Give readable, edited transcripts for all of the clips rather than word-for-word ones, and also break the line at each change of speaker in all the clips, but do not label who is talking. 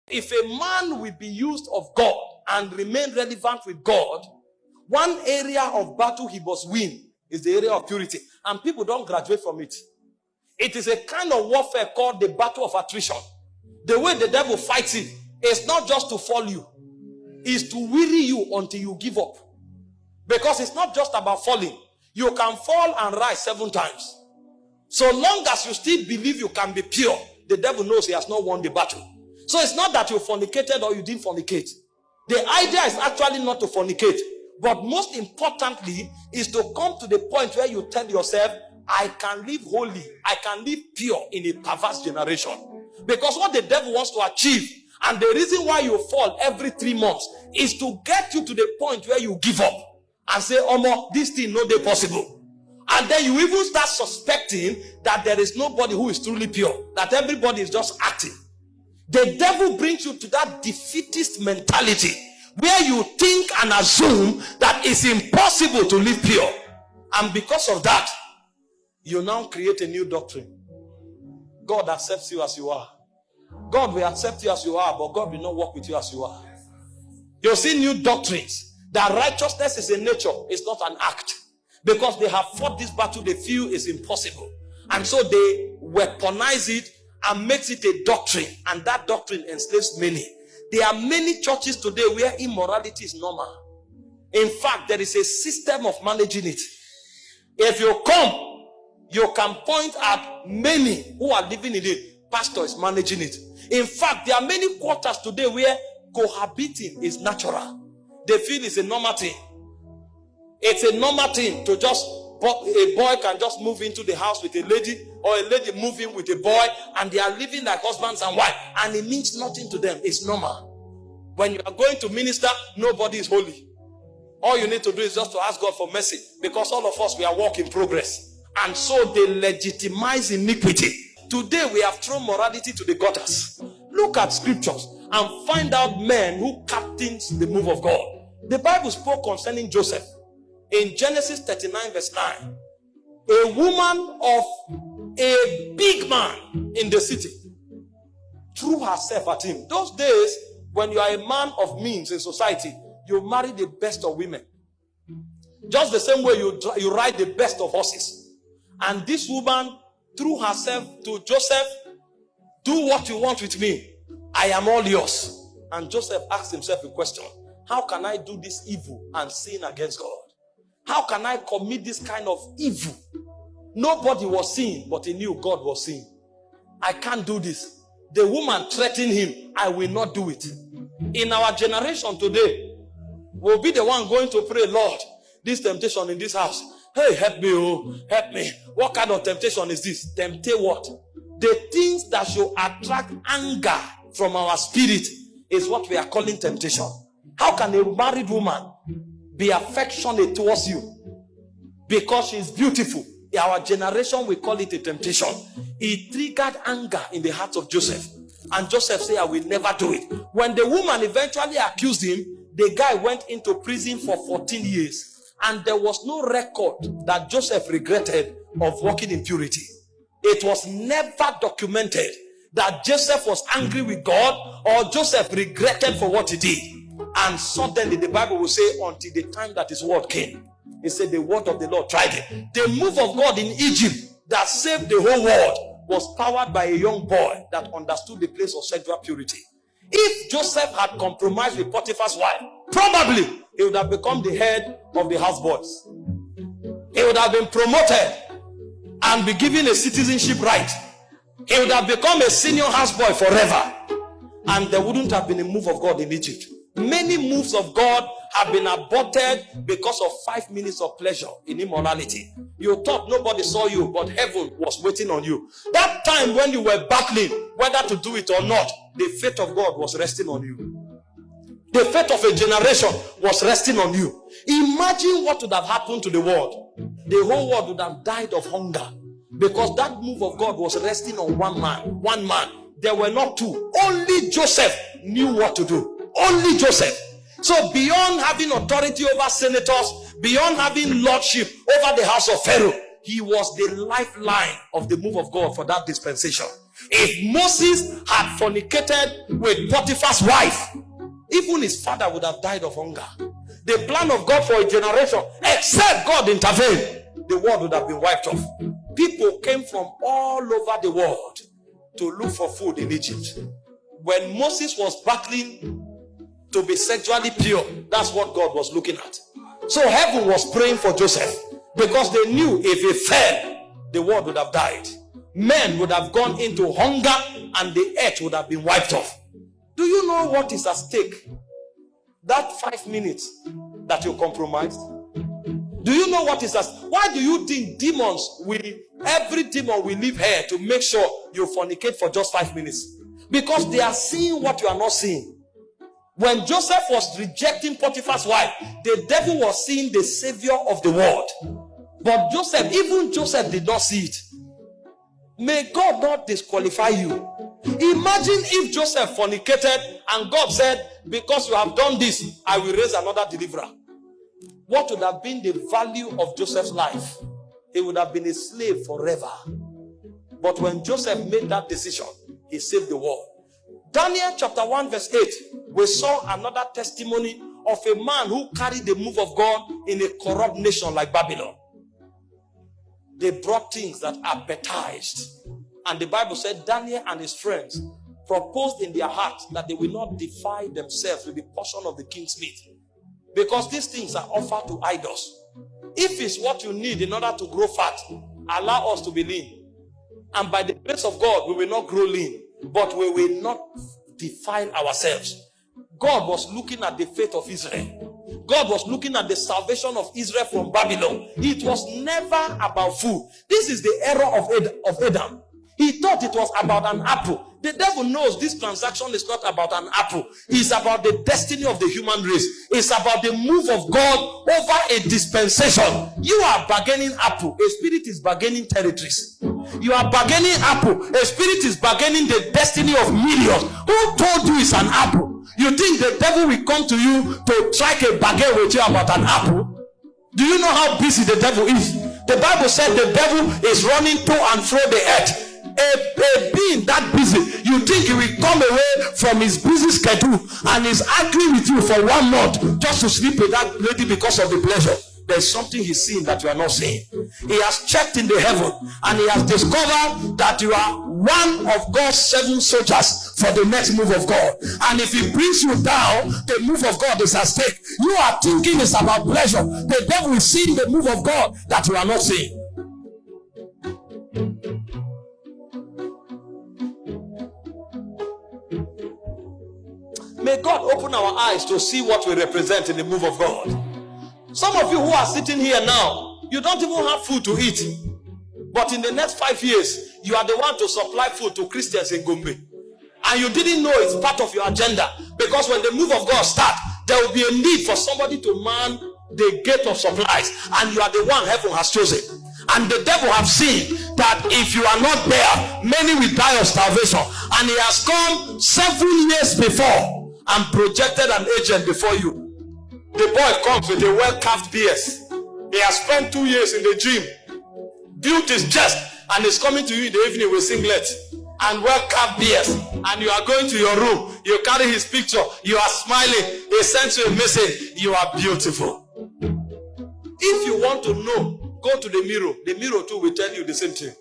If a man will be used of God and remain relevant with God, one area of battle he must win is the area of purity. And people don't graduate from it. It is a kind of warfare called the battle of attrition. The way the devil fights it is not just to fall you. It's to weary you until you give up. Because it's not just about falling. You can fall and rise 7 times. So long as you still believe you can be pure, the devil knows he has not won the battle. So it's not that you fornicated or you didn't fornicate. The idea is actually not to fornicate. But most importantly is to come to the point where you tell yourself, I can live holy, I can live pure in a perverse generation. Because what the devil wants to achieve, and the reason why you fall every 3 months, is to get you to the point where you give up and say, Omo, this thing no dey possible. And then you even start suspecting that there is nobody who is truly pure, that everybody is just acting. The devil brings you to that defeatist mentality where you think and assume that it's impossible to live pure. And because of that, you now create a new doctrine. God accepts you as you are. God will accept you as you are, but God will not work with you as you are. You'll see new doctrines that righteousness is a nature, it's not an act. Because they have fought this battle, they feel it's impossible. And so they weaponize it and makes it a doctrine. And that doctrine enslaves many. There are many churches today where immorality is normal. In fact, there is a system of managing it. If you come, you can point at many who are living in it. Pastor is managing it. In fact, there are many quarters today where cohabiting is natural. They feel it's a normal thing. It's a normal thing to just, a boy can just move into the house with a lady, or a lady move in with a boy, and they are living like husbands and wife, and it means nothing to them. It's normal. When you are going to minister, nobody is holy. All you need to do is just to ask God for mercy, because all of us, we are work in progress. And so they legitimize iniquity. Today we have thrown morality to the gutters. Look at scriptures and find out men who captains the move of God. The Bible spoke concerning Joseph. In Genesis 39 verse 9, a woman of a big man in the city threw herself at him. Those days, when you are a man of means in society, you marry the best of women. Just the same way you ride the best of horses. And this woman threw herself to Joseph, do what you want with me. I am all yours. And Joseph asked himself a question. How can I do this evil and sin against God? How can I commit this kind of evil? Nobody was seeing, but he knew God was seeing. I can't do this. The woman threatened him. I will not do it. In our generation today, we'll be the one going to pray, Lord, this temptation in this house. Hey, help me, oh, help me. What kind of temptation is this? Temptate what? The things that should attract anger from our spirit is what we are calling temptation. How can a married woman be affectionate towards you because she's beautiful? In our generation, we call it a temptation. It triggered anger in the heart of Joseph. And Joseph said, I will never do it. When the woman eventually accused him, the guy went into prison for 14 years. And there was no record that Joseph regretted of walking in purity. It was never documented that Joseph was angry with God or Joseph regretted for what he did. And suddenly the Bible will say, until the time that his word came. It said the word of the Lord tried it. The move of God in Egypt that saved the whole world was powered by a young boy that understood the place of sexual purity. If Joseph had compromised with Potiphar's wife, probably he would have become the head of the houseboys. He would have been promoted and be given a citizenship right. He would have become a senior houseboy forever. And there wouldn't have been a move of God in Egypt. Many moves of God have been aborted because of 5 minutes of pleasure in immorality. You thought nobody saw you, but heaven was waiting on you. That time when you were battling whether to do it or not, the fate of God was resting on you. The fate of a generation was resting on you. Imagine what would have happened to the world. The whole world would have died of hunger because that move of God was resting on one man. One man. There were not two. Only Joseph knew what to do. Only Joseph. So beyond having authority over senators, beyond having lordship over the house of Pharaoh, he was the lifeline of the move of God for that dispensation. If Moses had fornicated with Potiphar's wife, even his father would have died of hunger. The plan of God for a generation, except God intervened, the world would have been wiped off. People came from all over the world to look for food in Egypt. When Moses was battling to be sexually pure, that's what God was looking at. So heaven was praying for Joseph, because they knew if he fell, the world would have died. Men would have gone into hunger and the earth would have been wiped off. Do you know what is at stake? That 5 minutes that you compromised. Do you know what is at stake? Why do you think every demon will leave here to make sure you fornicate for just 5 minutes? Because they are seeing what you are not seeing. When Joseph was rejecting Potiphar's wife, the devil was seeing the savior of the world. But even Joseph did not see it. May God not disqualify you. Imagine if Joseph fornicated and God said, because you have done this, I will raise another deliverer. What would have been the value of Joseph's life? He would have been a slave forever. But when Joseph made that decision, he saved the world. Daniel chapter 1 verse 8, we saw another testimony of a man who carried the move of God in a corrupt nation like Babylon. They brought things that appetized. And the Bible said Daniel and his friends proposed in their hearts that they will not defile themselves with the portion of the king's meat, because these things are offered to idols. If it's what you need in order to grow fat, allow us to be lean. And by the grace of God, we will not grow lean, but we will not defile ourselves. God was looking at the faith of Israel. God was looking at the salvation of Israel from Babylon. It was never about food. This is the error of Adam. He thought it was about an apple. The devil knows this transaction is not about an apple. It's about the destiny of the human race. It's about the move of God over a dispensation. You are bargaining apple. A spirit is bargaining territories. You are bargaining apple. A spirit is bargaining the destiny of millions. Who told you it's an apple? You think the devil will come to you to strike a bargain with you about an apple? Do you know how busy the devil is? The Bible said the devil is running to and fro the earth. A being that busy, you think he will come away from his busy schedule and is arguing with you for 1 month just to sleep with that lady because of the pleasure? There's something he's seeing that you are not seeing. He has checked in the heaven and he has discovered that you are one of God's 7 soldiers for the next move of God. And if he brings you down, the move of God is at stake. You are thinking it's about pleasure. The devil is seeing the move of God that you are not seeing. May God open our eyes to see what we represent in the move of God. Some of you who are sitting here now, you don't even have food to eat. But in the next 5 years, you are the one to supply food to Christians in Gombe. And you didn't know it's part of your agenda. Because when the move of God starts, there will be a need for somebody to man the gate of supplies. And you are the one heaven has chosen. And the devil have seen that if you are not there, many will die of starvation. And he has come 7 years before and projected an agent before you. The boy comes with a well-carved BS. He has spent 2 years in the gym, built his chest, and is coming to you in the evening with singlet and well-carved BS. And you are going to your room, you carry his picture, you are smiling, he sends you a message, you are beautiful. If you want to know, go to the mirror too will tell you the same thing.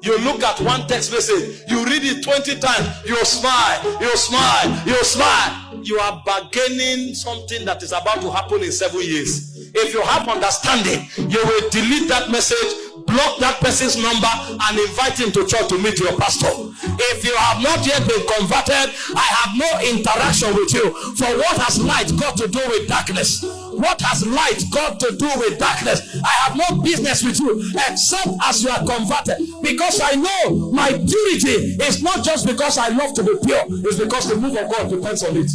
You look at one text message, you read it 20 times, you smile, you smile, you smile. You are bargaining something that is about to happen in 7 years. If you have understanding, you will delete that message, block that person's number, and invite him to church to meet your pastor. If you have not yet been converted, I have no interaction with you. For what has light got to do with darkness? What has light got to do with darkness? I have no business with you except as you are converted. Because I know my purity is not just because I love to be pure. It's because the move of God depends on it.